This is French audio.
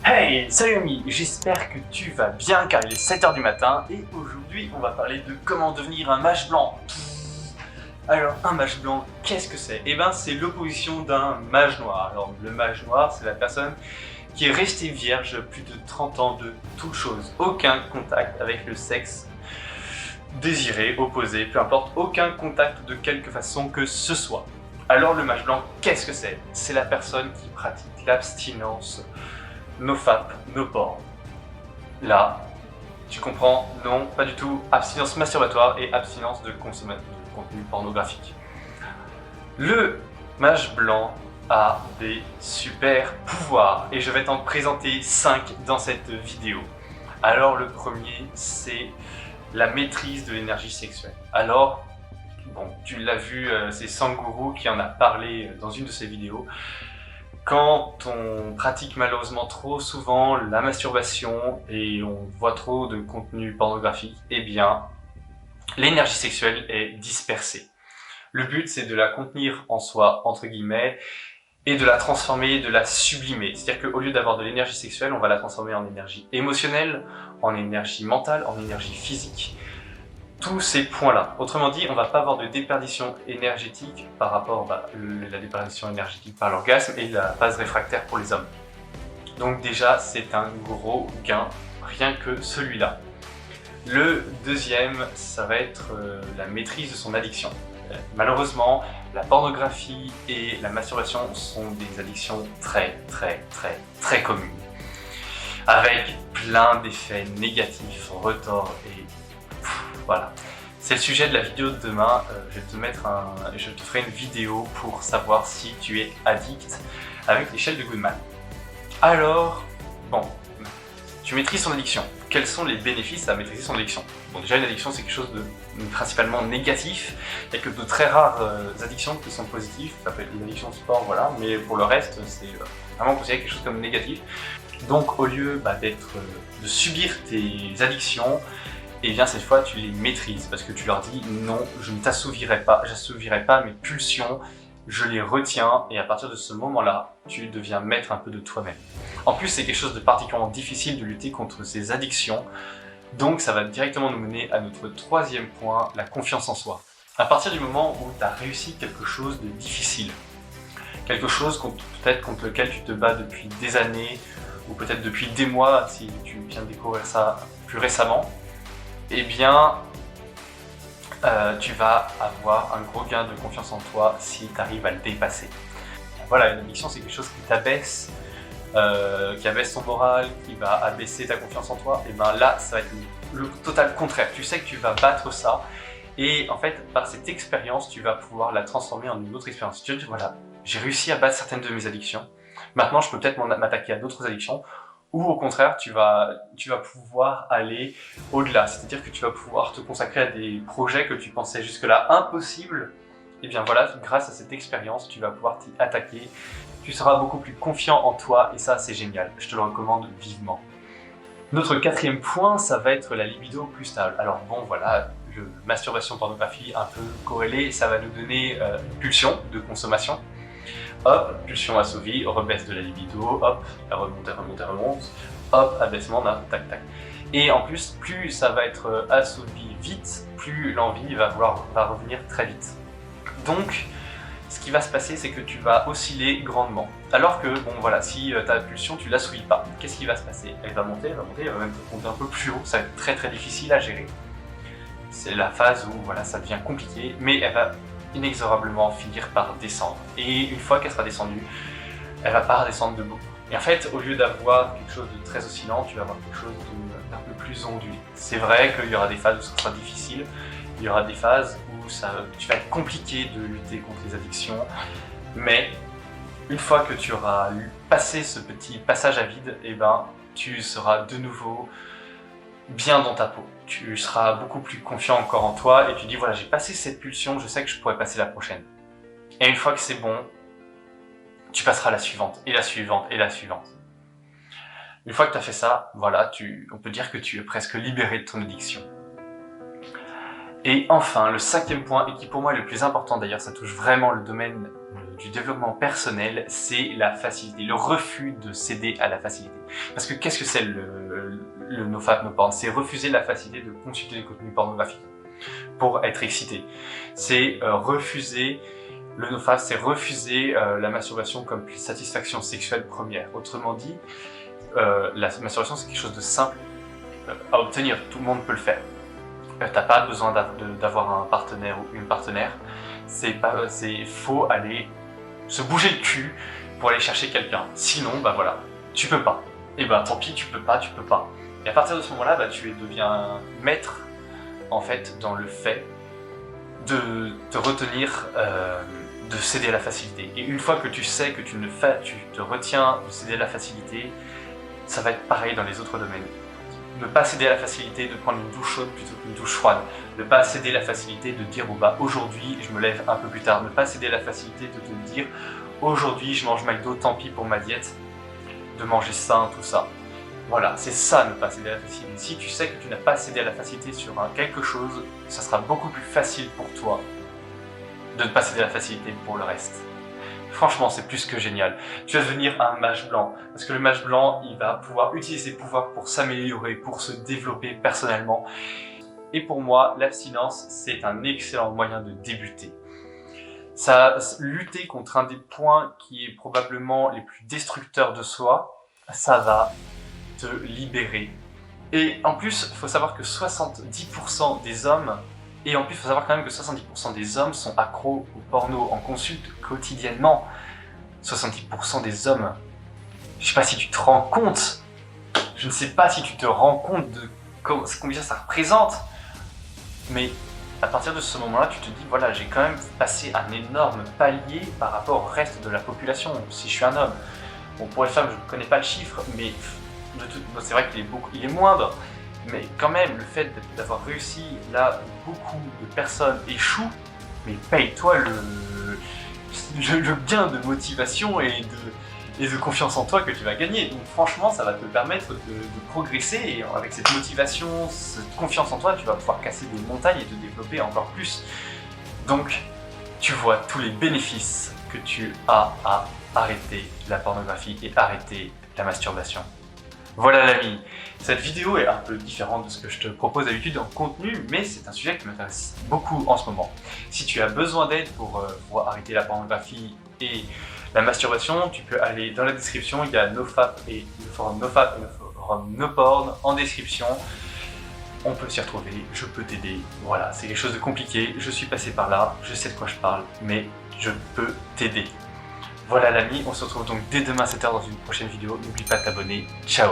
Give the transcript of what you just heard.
Hey, salut ami, j'espère que tu vas bien car il est 7 h du matin et aujourd'hui on va parler de comment devenir un mage blanc. Alors un mage blanc, qu'est-ce que c'est? Eh ben c'est l'opposition d'un mage noir. Alors le mage noir, c'est la personne qui est restée vierge plus de 30 ans de toute chose. Aucun contact avec le sexe désiré, opposé, peu importe, aucun contact de quelque façon que ce soit. Alors le mage blanc, qu'est-ce que c'est? C'est la personne qui pratique l'abstinence. No FAP, no porn. Là, tu comprends? Non, pas du tout. Abstinence masturbatoire et abstinence de consommation de contenu pornographique. Le mage blanc a des super pouvoirs et je vais t'en présenter 5 dans cette vidéo. Alors le premier, c'est la maîtrise de l'énergie sexuelle. Alors, bon, tu l'as vu, c'est Sanguru qui en a parlé dans une de ses vidéos. Quand on pratique malheureusement trop souvent la masturbation et on voit trop de contenu pornographique, eh bien, l'énergie sexuelle est dispersée. Le but, c'est de la contenir en soi, entre guillemets, et de la transformer, de la sublimer. C'est-à-dire qu'au lieu d'avoir de l'énergie sexuelle, on va la transformer en énergie émotionnelle, en énergie mentale, en énergie physique. Tous ces points-là. Autrement dit, on ne va pas avoir de déperdition énergétique par rapport à la déperdition énergétique par l'orgasme et la phase réfractaire pour les hommes. Donc déjà, c'est un gros gain, rien que celui-là. Le deuxième, ça va être la maîtrise de son addiction. Malheureusement, la pornographie et la masturbation sont des addictions très communes, avec plein d'effets négatifs, retors et voilà. C'est le sujet de la vidéo de demain. Je te ferai une vidéo pour savoir si tu es addict avec l'échelle de Goodman. Alors, bon, tu maîtrises son addiction. Quels sont les bénéfices à maîtriser son addiction? Bon, déjà, une addiction, c'est quelque chose de principalement négatif. Il n'y a que de très rares addictions qui sont positives. Ça peut être une addiction de sport, voilà. Mais pour le reste, c'est vraiment considéré quelque chose comme négatif. Donc, au lieu de subir tes addictions, et bien cette fois tu les maîtrises parce que tu leur dis non, je ne t'assouvirai pas, j'assouvirai pas mes pulsions, je les retiens et à partir de ce moment-là, tu deviens maître un peu de toi-même. En plus, c'est quelque chose de particulièrement difficile de lutter contre ces addictions, donc ça va directement nous mener à notre troisième point, la confiance en soi. À partir du moment où tu as réussi quelque chose de difficile, quelque chose peut-être contre lequel tu te bats depuis des années ou peut-être depuis des mois si tu viens de découvrir ça plus récemment, eh bien, tu vas avoir un gros gain de confiance en toi si tu arrives à le dépasser. Voilà, une addiction, c'est quelque chose qui t'abaisse, qui abaisse ton moral, qui va abaisser ta confiance en toi. Et bien là, ça va être le total contraire. Tu sais que tu vas battre ça. Et en fait, par cette expérience, tu vas pouvoir la transformer en une autre expérience. Tu dis, voilà, j'ai réussi à battre certaines de mes addictions. Maintenant, je peux peut-être m'attaquer à d'autres addictions. Ou au contraire, tu vas pouvoir aller au-delà. C'est-à-dire que tu vas pouvoir te consacrer à des projets que tu pensais jusque-là impossibles. Et bien voilà, grâce à cette expérience, tu vas pouvoir t'y attaquer. Tu seras beaucoup plus confiant en toi et ça, c'est génial. Je te le recommande vivement. Notre quatrième point, ça va être la libido plus stable. Alors bon, voilà, masturbation, pornographie un peu corrélée, ça va nous donner une pulsion de consommation. Hop, pulsion assouvie, rebaisse de la libido, hop, elle remonte, hop, abaissement d'un tac tac. Et en plus, plus ça va être assouvi vite, plus l'envie va revenir très vite. Donc, ce qui va se passer, c'est que tu vas osciller grandement. Alors que, bon voilà, si ta pulsion, tu l'assouvis pas, qu'est-ce qui va se passer? Elle va monter, elle va même monter un peu plus haut, ça va être très difficile à gérer. C'est la phase où voilà, ça devient compliqué, mais elle va inexorablement finir par descendre. Et une fois qu'elle sera descendue, elle va pas redescendre de beaucoup. Et en fait, au lieu d'avoir quelque chose de très oscillant, tu vas avoir quelque chose d'un peu plus ondulé. C'est vrai qu'il y aura des phases où ce sera difficile, il y aura des phases où tu vas être compliqué de lutter contre les addictions, mais une fois que tu auras passé ce petit passage à vide, eh ben, tu seras de nouveau bien dans ta peau. Tu seras beaucoup plus confiant encore en toi et tu dis voilà, j'ai passé cette pulsion, je sais que je pourrais passer la prochaine. Et une fois que c'est bon, tu passeras la suivante et la suivante et la suivante. Une fois que tu as fait ça, voilà, on peut dire que tu es presque libéré de ton addiction. Et enfin, le cinquième point, et qui pour moi est le plus important d'ailleurs, ça touche vraiment le domaine du développement personnel, c'est la facilité, le refus de céder à la facilité. Parce que qu'est-ce que c'est le nofap, no porn? C'est refuser la facilité de consulter des contenus pornographiques pour être excité. C'est refuser, le nofap, c'est refuser la masturbation comme satisfaction sexuelle première. Autrement dit, la masturbation c'est quelque chose de simple à obtenir, tout le monde peut le faire. T'as pas besoin d'avoir un partenaire ou une partenaire. Faut aller se bouger le cul pour aller chercher quelqu'un. Sinon, bah voilà, tu peux pas. Et bah tant pis, tu peux pas. Et à partir de ce moment-là, bah, tu deviens maître en fait dans le fait de te retenir, de céder à la facilité. Et une fois que tu sais que tu te retiens de céder à la facilité, ça va être pareil dans les autres domaines. Ne pas céder à la facilité de prendre une douche chaude plutôt qu'une douche froide. Ne pas céder à la facilité de dire bon bah aujourd'hui je me lève un peu plus tard. Ne pas céder à la facilité de te dire aujourd'hui je mange McDo, tant pis pour ma diète. De manger sain, tout ça. Voilà, c'est ça ne pas céder à la facilité. Si tu sais que tu n'as pas cédé à la facilité sur quelque chose, ça sera beaucoup plus facile pour toi de ne pas céder à la facilité pour le reste. Franchement, c'est plus que génial. Tu vas devenir un mage blanc. Parce que le mage blanc, il va pouvoir utiliser ses pouvoirs pour s'améliorer, pour se développer personnellement. Et pour moi, l'abstinence, c'est un excellent moyen de débuter. Lutter contre un des points qui est probablement les plus destructeurs de soi, ça va te libérer. Et en plus, il faut savoir que 70% des hommes, et en plus, il faut savoir quand même que 70% des hommes sont accros au porno, en consulte quotidiennement. 70% des hommes. Je sais pas si tu te rends compte. Je ne sais pas si tu te rends compte de combien ça représente. Mais à partir de ce moment-là, tu te dis, voilà, j'ai quand même passé un énorme palier par rapport au reste de la population, si je suis un homme. Bon, pour les femmes, je ne connais pas le chiffre, mais c'est vrai qu'il est moindre. Mais quand même, le fait d'avoir réussi là où beaucoup de personnes échouent, mais paye-toi le gain de motivation et de confiance en toi que tu vas gagner. Donc franchement, ça va te permettre de progresser et avec cette motivation, cette confiance en toi, tu vas pouvoir casser des montagnes et te développer encore plus. Donc, tu vois tous les bénéfices que tu as à arrêter la pornographie et arrêter la masturbation. Voilà l'ami, cette vidéo est un peu différente de ce que je te propose d'habitude en contenu, mais c'est un sujet qui m'intéresse beaucoup en ce moment. Si tu as besoin d'aide pour arrêter la pornographie et la masturbation, tu peux aller dans la description, il y a NoFap et le forum NoFap et le forum NoPorn en description. On peut s'y retrouver, je peux t'aider, voilà, c'est quelque chose de compliqué, je suis passé par là, je sais de quoi je parle, mais je peux t'aider. Voilà l'ami, on se retrouve donc dès demain à 7h dans une prochaine vidéo. N'oublie pas de t'abonner. Ciao!